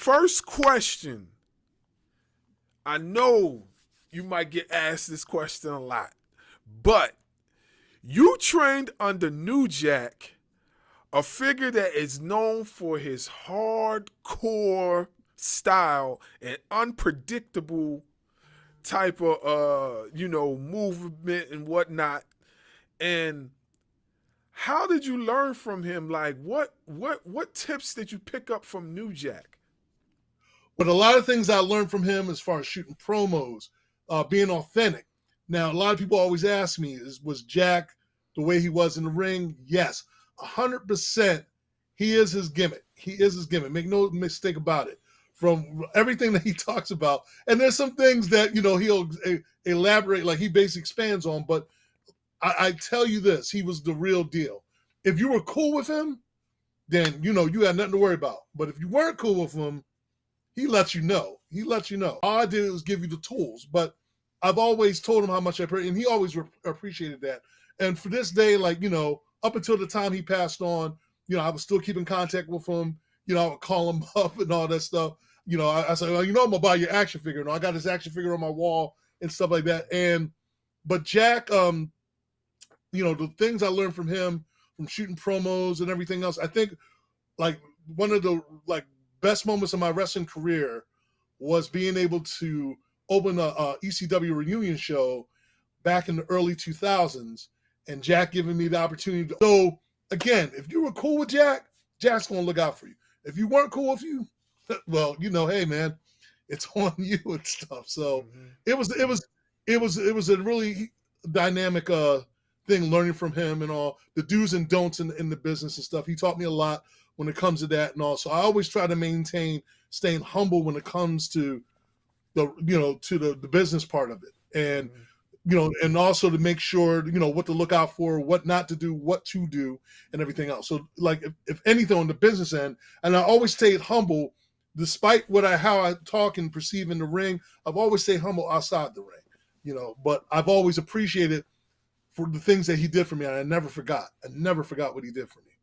first question, I know you might get asked this question a lot, but you trained under New Jack, a figure that is known for his hardcore style and unpredictable type of movement and whatnot. And how did you learn from him? Like what tips did you pick up from New Jack? But a lot of things I learned from him as far as shooting promos, being authentic. Now, a lot of people always ask me, was Jack the way he was in the ring? Yes, 100%. He is his gimmick. He is his gimmick. Make no mistake about it. From everything that he talks about, and there's some things that he'll elaborate, like he basically expands on. But I tell you this, he was the real deal. If you were cool with him, then you had nothing to worry about. But if you weren't cool with him, he lets you know. He lets you know. All I did was give you the tools, but I've always told him how much I appreciate, and he always appreciated that. And for this day, up until the time he passed on, I was still keeping contact with him. I would call him up and all that stuff. I said, well, I'm gonna buy your action figure. And I got his action figure on my wall and stuff like that. But Jack, the things I learned from him, from shooting promos and everything else, I think one of the best moments of my wrestling career was being able to open a ECW reunion show back in the early 2000s, and Jack giving me the opportunity to. So again, if you were cool with Jack, Jack's gonna look out for you. If you weren't cool with you, well, hey man, it's on you and stuff. So it was a really dynamic thing, learning from him and all the do's and don'ts in the business and stuff. He taught me a lot when it comes to that and all. So I always try to maintain staying humble when it comes to the business part of it. And and also to make sure, what to look out for, what not to do, what to do, and everything else. So if anything on the business end, and I always stayed humble, despite how I talk and perceive in the ring, I've always stayed humble outside the ring, but I've always appreciated for the things that he did for me. And I never forgot what he did for me.